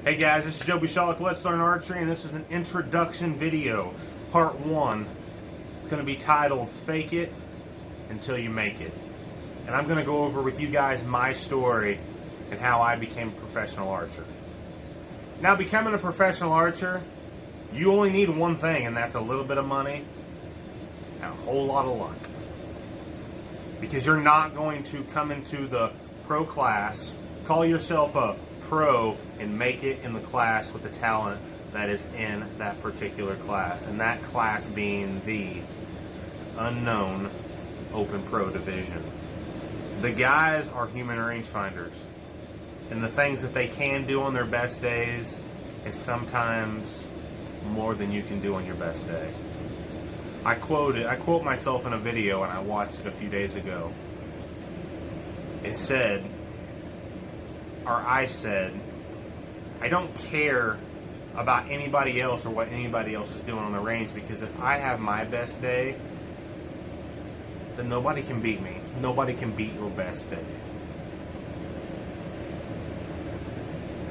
Hey guys, this is Joby Shollick, Let's Learn Archery, and this is an introduction video, part 1. It's going to be titled, Fake It Until You Make It. And I'm going to go over with you guys my story and how I became a professional archer. Now, becoming a professional archer, you only need one thing, and that's a little bit of money and a whole lot of luck. Because you're not going to come into the pro class, call yourself a pro, and make it in the class with the talent that is in that particular class, and that class being the unknown open pro division. The guys are human rangefinders, and the things that they can do on their best days is sometimes more than you can do on your best day. I quote myself in a video, and I watched it a few days ago. It said, or I said, I don't care about anybody else or what anybody else is doing on the range, because if I have my best day, then nobody can beat me. Nobody can beat your best day.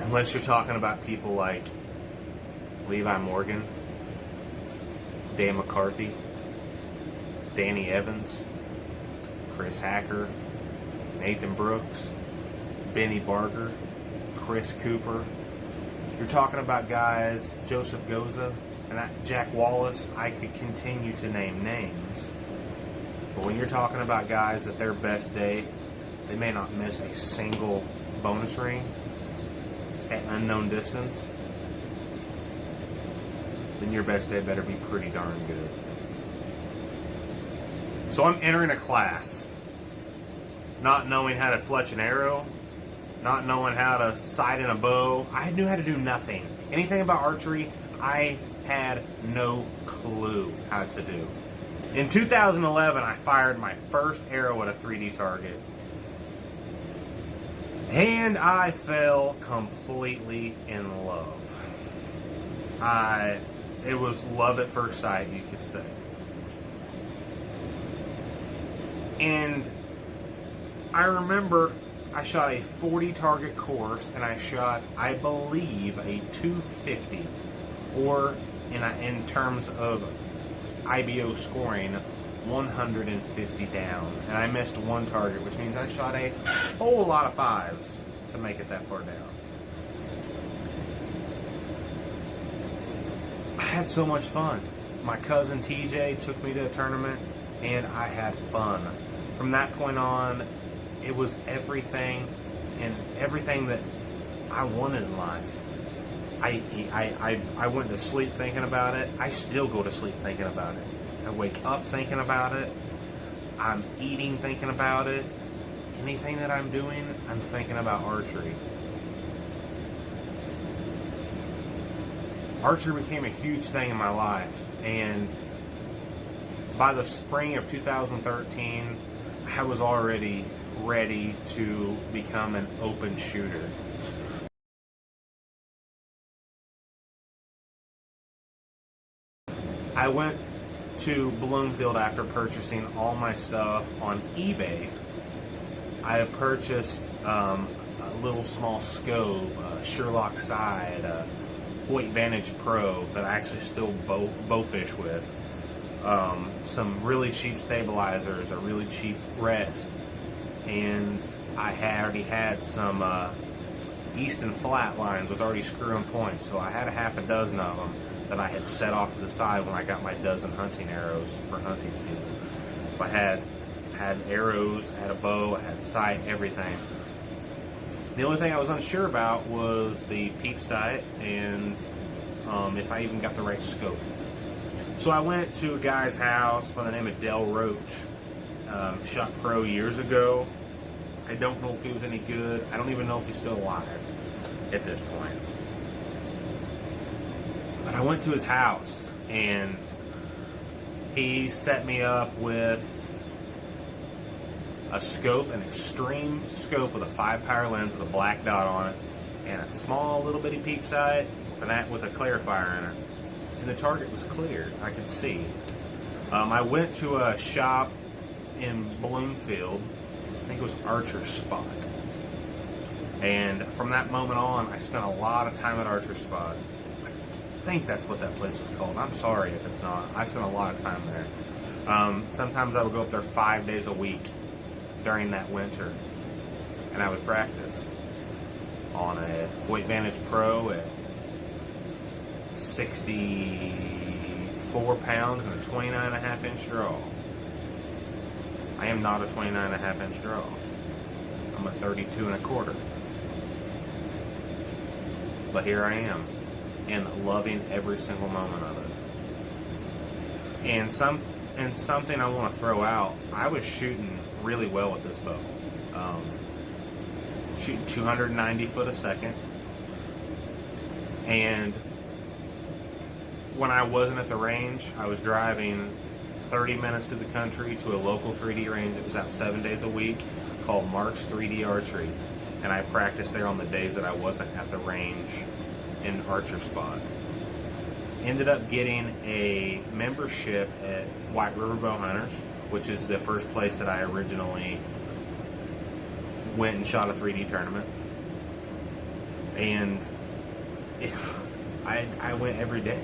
Unless you're talking about people like Levi Morgan, Dan McCarthy, Danny Evans, Chris Hacker, Nathan Brooks, Benny Barger, Chris Cooper. You're talking about guys, Joseph Goza, and Jack Wallace. I could continue to name names. But when you're talking about guys at their best day, they may not miss a single bonus ring at unknown distance, then your best day better be pretty darn good. So I'm entering a class, not knowing how to fletch an arrow, not knowing how to sight in a bow. I knew how to do nothing. Anything about archery, I had no clue how to do. In 2011, I fired my first arrow at a 3D target, and I fell completely in love. It was love at first sight, you could say. And I remember I shot a 40 target course, and I shot, I believe, a 250, or in terms of IBO scoring, 150 down. And I missed one target, which means I shot a whole lot of 5s to make it that far down. I had so much fun. My cousin TJ took me to a tournament, and I had fun. From that point on, it was everything that I wanted in life. I went to sleep thinking about it. I still go to sleep thinking about it. I wake up thinking about it. I'm eating thinking about it. Anything that I'm doing, I'm thinking about archery. Archery became a huge thing in my life, and by the spring of 2013, I was already ready to become an open shooter. I went to Bloomfield after purchasing all my stuff on eBay. I purchased a little small scope, a Sherlock Side, a Hoyt Vantage Pro that I actually still bow fish with, some really cheap stabilizers, a really cheap rest, and I already had some Easton flat lines with already screw-in points, so I had a half a dozen of them that I had set off to the side when I got my dozen hunting arrows for hunting season. So I had arrows, I had a bow, I had sight, everything. The only thing I was unsure about was the peep sight and if I even got the right scope. So I went to a guy's house by the name of Del Roach. Shot pro years ago. I don't know if he was any good. I don't even know if he's still alive at this point. But I went to his house, and he set me up with a scope, an extreme scope with a 5-power lens with a black dot on it, and a small little bitty peep sight with a clarifier in it. And the target was clear. I could see. I went to a shop in Bloomfield. I think it was Archer Spot. And from that moment on, I spent a lot of time at Archer Spot. I think that's what that place was called. I'm sorry if it's not. I spent a lot of time there. Sometimes I would go up there 5 days a week during that winter, and I would practice on a Weight Vantage Pro at 64 pounds and a 29.5-inch draw. I am not a 29.5-inch draw. I'm a 32.25. But here I am, and loving every single moment of it. And something I want to throw out, I was shooting really well with this bow. Shooting 290 foot a second. And when I wasn't at the range, I was driving 30 minutes to the country to a local 3D range that was out 7 days a week called Mark's 3D Archery. And I practiced there on the days that I wasn't at the range in Archer Spot. Ended up getting a membership at White River Bow Hunters, which is the first place that I originally went and shot a 3D tournament. And I went every day.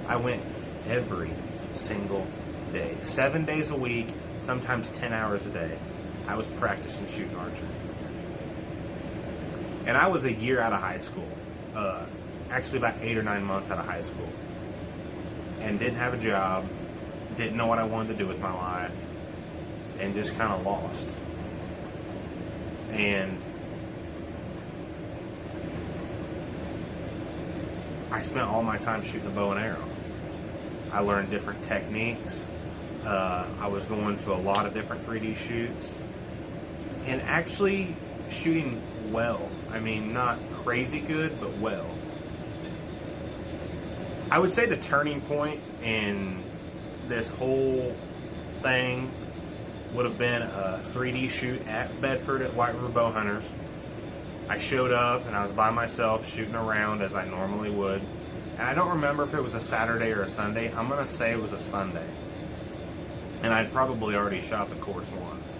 I went every single day. 7 days a week, sometimes 10 hours a day. I was practicing shooting archery. And I was a year out of high school. Actually about 8 or 9 months out of high school. And didn't have a job. Didn't know what I wanted to do with my life. And just kind of lost. And I spent all my time shooting a bow and arrow. I learned different techniques. I was going to a lot of different 3D shoots. And actually shooting well. I mean, not crazy good, but well. I would say the turning point in this whole thing would have been a 3D shoot at Bedford at White River Bow Hunters. I showed up and I was by myself shooting around as I normally would. And I don't remember if it was a Saturday or a Sunday. I'm going to say it was a Sunday. And I'd probably already shot the course once.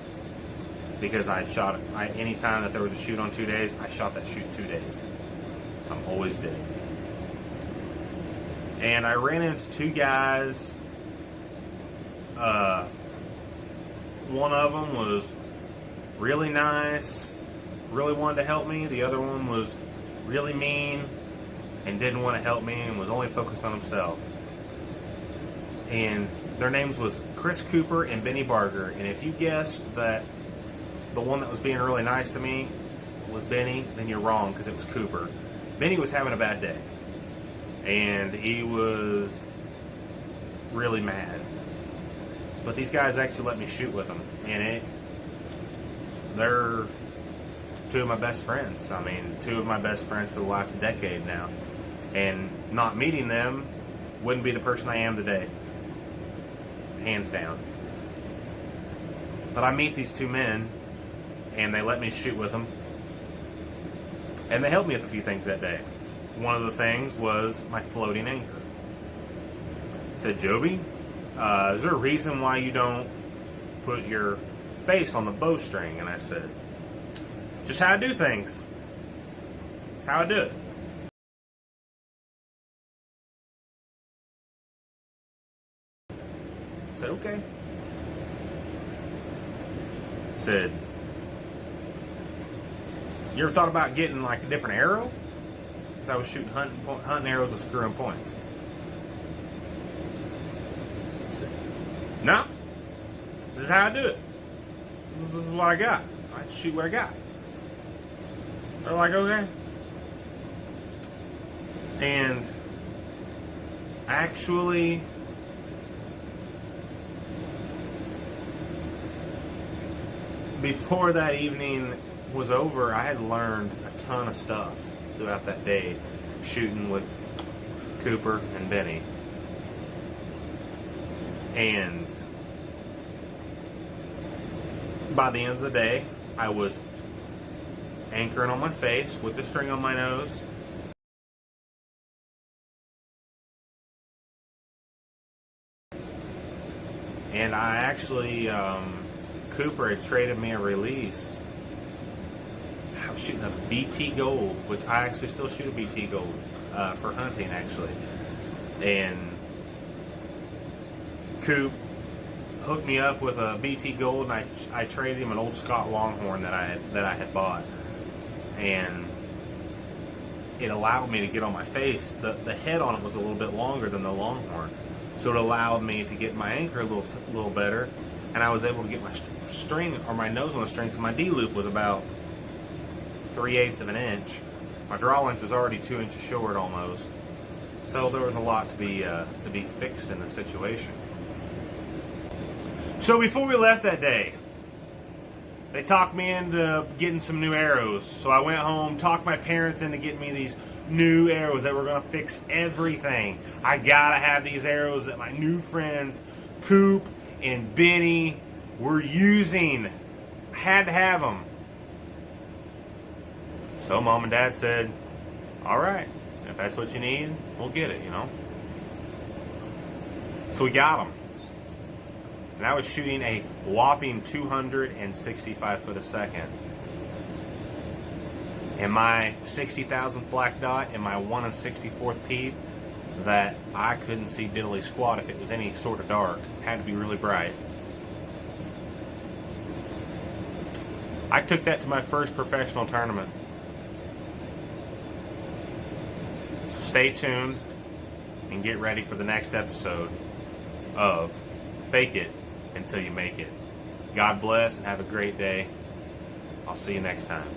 Because any time that there was a shoot on 2 days, I shot that shoot 2 days. I'm always did. And I ran into two guys. One of them was really nice, really wanted to help me. The other one was really mean and didn't want to help me and was only focused on himself. And their names was Chris Cooper and Benny Barger. And if you guessed that the one that was being really nice to me was Benny, then you're wrong, because it was Cooper. Benny was having a bad day. And he was really mad. But these guys actually let me shoot with them. And they're two of my best friends. I mean, two of my best friends for the last decade now. And not meeting them wouldn't be the person I am today. Hands down. But I meet these two men, and they let me shoot with them. And they helped me with a few things that day. One of the things was my floating anchor. I said, Joby, is there a reason why you don't put your face on the bowstring? And I said, just how I do things. That's how I do it. I said, okay. I said, you ever thought about getting like a different arrow? Because I was shooting hunting arrows with screw and points. No, this is how I do it. This is what I got. I shoot what I got. They're like, okay. And actually, before that evening was over, I had learned a ton of stuff throughout that day shooting with Cooper and Benny. And by the end of the day, I was anchoring on my face with the string on my nose. And I actually, Cooper had traded me a release. I was shooting a BT Gold, which I actually still shoot a BT Gold for hunting, actually. And Coop hooked me up with a BT Gold, and I traded him an old Scott Longhorn that I had bought, and it allowed me to get on my face. The head on it was a little bit longer than the Longhorn, so it allowed me to get my anchor a little better, and I was able to get my string, or my nose on the string, because my D loop was about 3/8 of an inch. My draw length was already 2 inches short almost, so there was a lot to be fixed in the situation. So before we left that day, they talked me into getting some new arrows. So I went home, talked my parents into getting me these new arrows that were going to fix everything. I gotta have these arrows that my new friends, Coop and Benny, were using. I had to have them. So Mom and Dad said, all right, if that's what you need, we'll get it, you know. So we got them. And I was shooting a whopping 265 foot a second. And my 60,000th black dot and my 1 64th peep that I couldn't see diddly squat if it was any sort of dark. Had to be really bright. I took that to my first professional tournament. So stay tuned and get ready for the next episode of Fake It Until You Make It. God bless and have a great day. I'll see you next time.